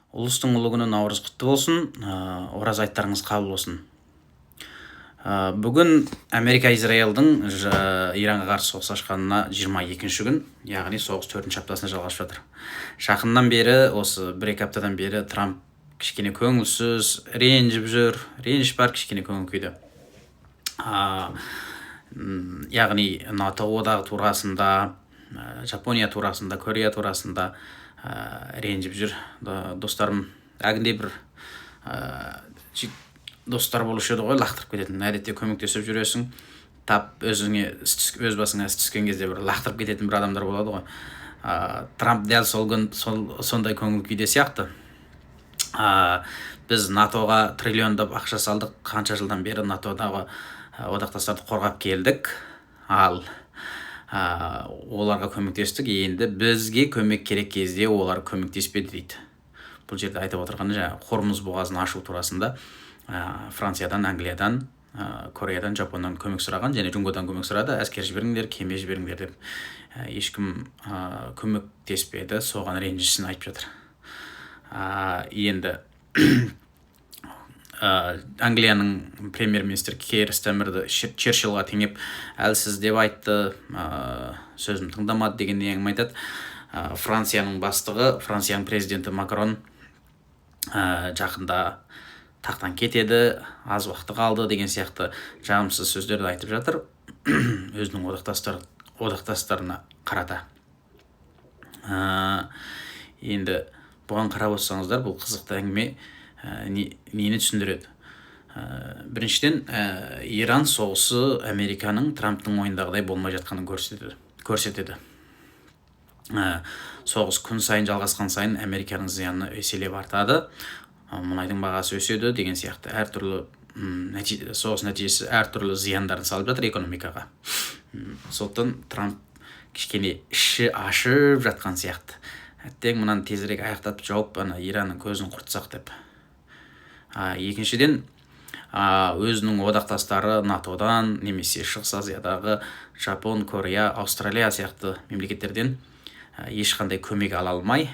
Ұлыстың ұлы күні Наурыз құтты болсын, ораза айттарыңыз қабыл болсын. Бүгін Америка Израилдің Иранға қарсы соғыс ашқанына 22-ші күн, яғни соғыс 4-ші аптасына жалғасып жатыр. Жақыннан бері, осы 1-2 аптадан бері Трамп кішкене көңілсіз, ренжіп жүр, реніш бар, кішкене көңіл күйді. Яғни НАТО одағы турасында, Жапония турасында, Корея турасында ренжіп жүр. Достарым, әгінде бір достар болушы еді ғой, лақтырып кететін. Әдетте көмектесіп жүресің, тап өз басыңа іс түскен кезде бір лақтырып кететін бір адамдар болады ғой. Трамп дәл сондай көңіл күйде сияқты. Біз НАТОға триллиондап ақша салдық, қанша жылдан бері НАТОдағы одақтастарды қорғап келдік, ал оларға көмектестік, енді бізге көмек керек кезде олар көмектеспеді дейді. Бұл жерде айтып отырғаны Хормуз бұғазын ашу турасында Франциядан, Англиядан, Кореядан, Жапоннан көмек сұраған, және Жұңғодан көмек сұрады, әскер жіберіңдер, кеме жіберіңдер деп. Ешкім көмектеспеді, соған ренжісін айтып жатыр. Енді Англияның премьер-министр Кейр Стэмерді Черчиллға теңеп әлсіз деп айтты, сөзім тыңдамады дегенде әңгіме айтады. Францияның бастығы, Францияның президенті Макрон жақында тақтан кетеді, аз уақыты қалды деген сияқты жағымсыз сөздерді айтып жатыр өзінің одақтастарына қарата. Енді бұған қарап отырсаңыздар, бұл қызықты әңгіме нені түсіндіреді? Біріншіден, Иран соғысы Американың Трамптың ойындағыдай болмай жатқанын көрсетеді. Соғыс күн сайын жалғасқан сайын Американың зияны еселеп артады, мұнайдың бағасы өседі деген сияқты әртүрлі соғыс нәтижесі әртүрлі зияндарын салып жатыр экономикаға. Сондықтан Трамп кішкене іші ашып жатқан сияқты. Әттең мұнан тезірек аяқтатып жауып, Иранның көзін құртсақ деп. Екіншіден, өзінің одақтастары НАТОдан немесе Шығыс Азиядағы Жапон, Корея, Австралия сияқты мемлекеттерден ешқандай көмек ала алмай,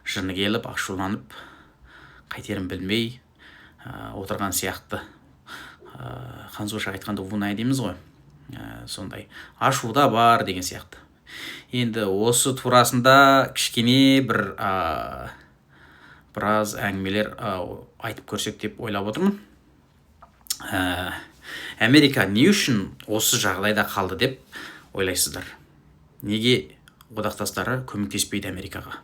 жыны келіп, ашуланып, қайтерін білмей отырған сияқты. Ханзуша айтқанда вунай дейміз ғой, сондай ашуда бар деген сияқты. Енді осы турасында кішкене біраз әңгімелер айтып көрсек деп ойлап отырмын. Америка не үшін осы жағдайда қалды деп ойлайсыздар? Неге одақтастары көмектеспейді Америкаға?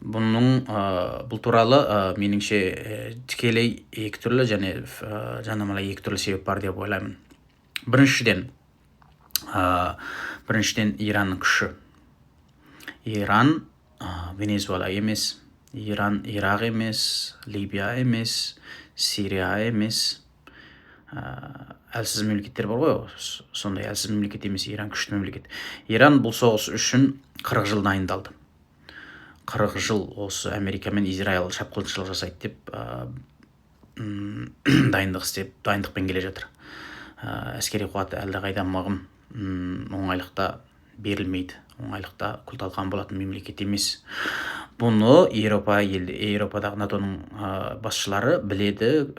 Бұл туралы меніңше тікелей екі түрлі және жанамалай екі түрлі себеп бар деп ойлаймын. Біріншіден Иранның күші. Иран Венесуэла емес, Иран Ирақ емес, Либия емес, Сирия емес, әлсіз мемлекеттер бар ғой, сондай әлсіз мемлекет емес, Иран күшті мемлекет. Иран бұл соғыс үшін 40 жыл дайындалды. 40 жыл осы Америка мен Израиль шапқыншылық жасайды деп дайындықпен келе жатыр. Әскери қуаты әлдеқайда мығым, оңайлықта берілмейді, оңайлықта күл-талқан болатын мемлекет емес. Бұны Еуропадағы НАТОның басшылары біледі,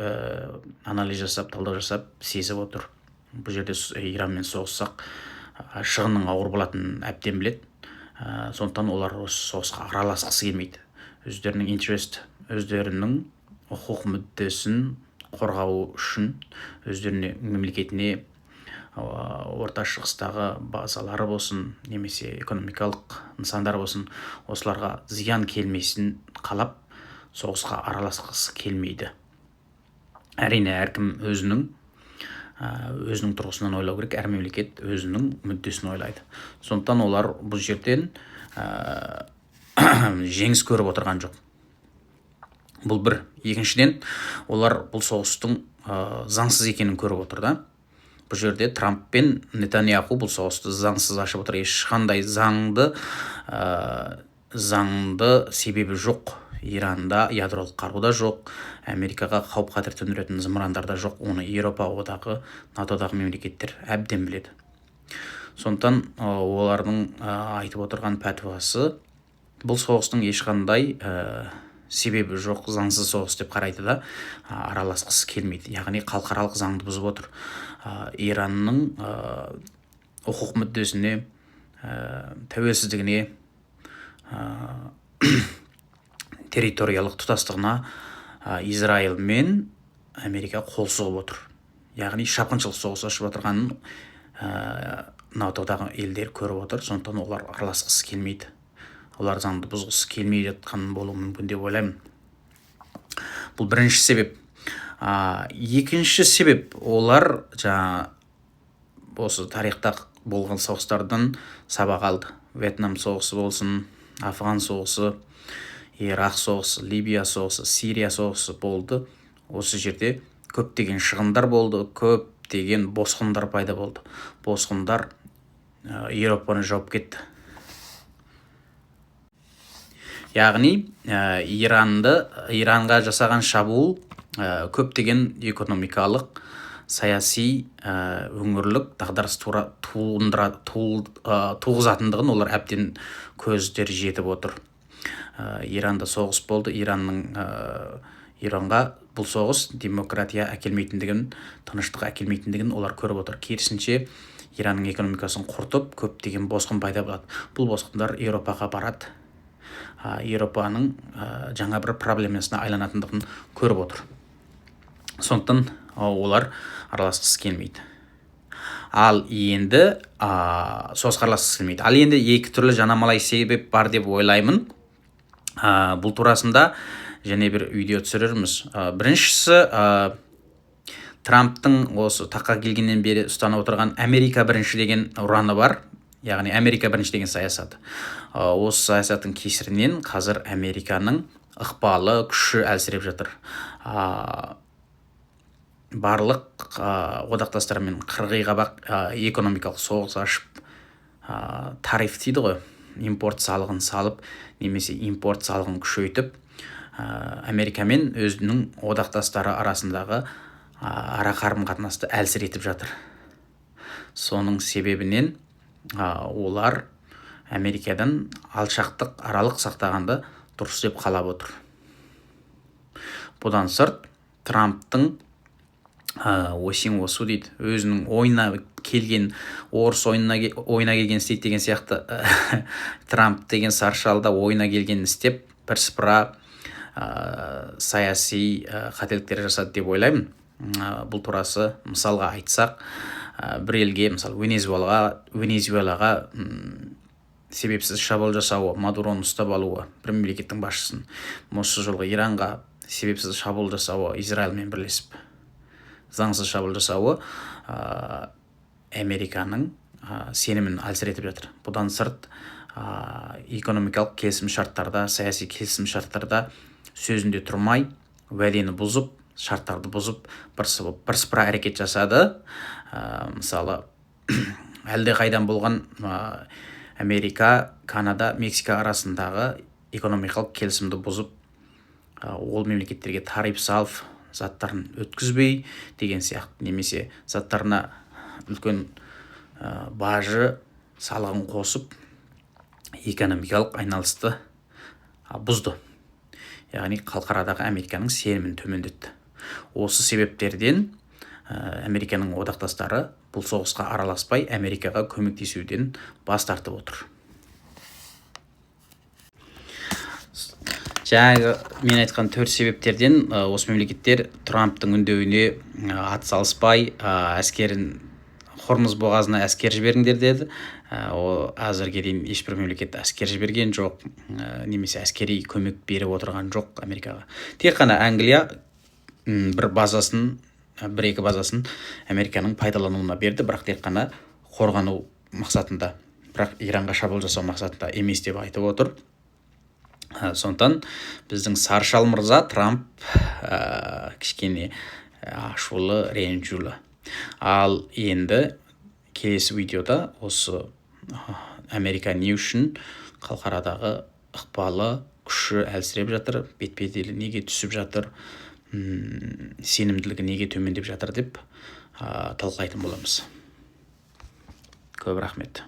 анализ жасап, талдау жасап, сезіп отыр. Бұл жерде Иранмен соғыссақ, шығынның ауыр болатынын әбден біледі. Сондықтан олар осы соғысқа араласқысы келмейді. Өздерінің құқық мүддесін қорғау үшін, өздеріне мемлекетіне орта шығыстағы базалары болсын, немесе экономикалық нысандар болсын, осыларға зиян келмесін қалап, соғысқа араласқысы келмейді. Әрине, әркім өзінің тұрғысынан ойлау керек, әр мемлекет өзінің мүддесін ойлайды. Сондықтан олар бұл жерден жеңіс көріп отырған жоқ. Бұл бір. Екіншіден, олар бұл соғыстың заңсыз екенін көріп отыр да. Бұл жерде Трамп пен Нетаньяху бұл соғысты заңсыз ашып отыр. Ешқандай заңды себебі жоқ. Иранда ядролық қару да жоқ, Америкаға қауіп-қатер төндіретін зымырандар да жоқ. Оны Еуропа одағы, НАТОдағы мемлекеттер әбден біледі. Сондықтан олардың айтып отырған пәтуасы бұл соғыстың ешқандай себебі жоқ, заңсыз соғыс деп қарайды да араласқысы келмейді. Яғни халықаралық заңды бұзып отыр. Иранның құқық мүддесіне, тәуелсіздігіне, территориялық тұтастығына Израиль мен Америка қол соғып отыр. Яғни шапқыншылық соғыс ашып отырғанын NATO-дағы елдер көріп отыр. Сондықтан олар араласқысы келмейді. Олар заңды бұзғысы келмей жатқан болуы мүмкін деп ойлаймын. Бұл бірінші себеп. Екінші себеп, олар осы тарихта болған соғыстардан сабақ алды. Вьетнам соғысы болсын, Афган соғысы, Ирақ соғысы, Либия соғысы, Сирия соғысы болды. Осы жерде көптеген шығындар болды, көптеген босқындар пайда болды. Босқындар Еуропаны жауып кетті. Яғни Иранға жасаған шабуыл көптеген экономикалық, саяси, өңірлік дағдарыс туғызатындығын олар әбден көздері жетіп отыр. Иранда соғыс болды. Иранға бұл соғыс демократия әкелмейтіндігін, тыныштық әкелмейтіндігін олар көріп отыр. Керісінше Иранның экономикасын құртып, көптеген босқын пайда болады. Бұл босқындар Еуропаға барады. Еуропаның жаңа бір проблемасына айланатындығын көріп отыр. Сондықтан олар араласқысы келмейді. Ал енді соғысқа араласқысы келмейді. Ал енді екі түрлі жанамалай себеп бар деп ойлаймын. Бұл турасында және бір видео түсірерміз. Біріншісі, Трамптың осы таққа келгеннен бері ұстанып отырған Америка бірінші деген ұраны бар. Яғни Америка бірінші деген саясат. Осы саясаттың кесірінен қазір Американың ықпалы, күші әлсіреп жатыр. Барлық одақтастармен қырғиқабақ экономикалық соғыс ашып, тариф дейді ғой, импорт салығын салып, немесе импорт салығын күшейтіп, Америка мен өзінің одақтастары арасындағы ара қарым-қатынасты әлсіретіп жатыр. Соның себебінен олар Америкадан алшақтық, аралық сақтағанды дұрыс деп қалап отыр. Бұдан сырт, Трамптың осың осу дейді, өзінің ойына келген, орыс ойына келген істейді деген сияқты, Трамп деген саршалда ойына келген істеп, бірсыпыра саяси қателіктер жасады деп ойлаймын. Бұл турасы мысалға айтсақ, бір елге, мысалы Венесуэлаға себепсіз шабуыл жасауы, Мадуроны ұстап алуы, бір мемлекеттің басшысын, осы жолғы Иранға себепсіз шабуыл жасауы, Израильмен бірлесіп заңсыз шабуыл жасауы Американың сенімін әлсіретіп жатыр. Бұдан сырт, экономикалық келісім шарттарда, саяси келісім шарттарда сөзінде тұрмай, уәдені бұзып, шарттарды бұзып, бірсыпыра әрекет жасады. Мысалы, әлде қайдан болған Америка, Канада, Мексика арасындағы экономикалық келісімді бұзып, ол мемлекеттерге тариф салып, заттарын өткізбей деген сияқты, немесе заттарына үлкен бажы салығын қосып, экономикалық айналысты бұзды. Яғни халықарадағы Американың сенімін төмендетті. Осы себептерден Американың одақтастары бұл соғысқа араласпай, Америкаға көмектесуден бас тартып отыр. Жаңағы мен айтқан 4 себептерден осы мемлекеттер Трамптың үндеуіне атсалыспай, әскерін Хормuz бұғазына әскер жіберіңдер деді. Әзірге дейін ешбір мемлекет әскер жіберген жоқ, немесе әскери көмек беріп отырған жоқ Америкаға. Тек қана Англия бір-екі базасын Американың пайдалануына берді, бірақ тек қана қорғану мақсатында, бірақ Иранға шабуыл жасау мақсатында емес деп айтып отыр. Сондықтан біздің саршал мырза Трамп кішкене ашулы, ренжулі. Ал енді келесі видеода осы Америка не үшін халықарадағы ықпалы, күші әлсіреп жатыр, бет-беделі неге түсіп жатыр, сенімділігі неге төмендеп жатыр деп талқылайтын боламыз. Көп рахмет.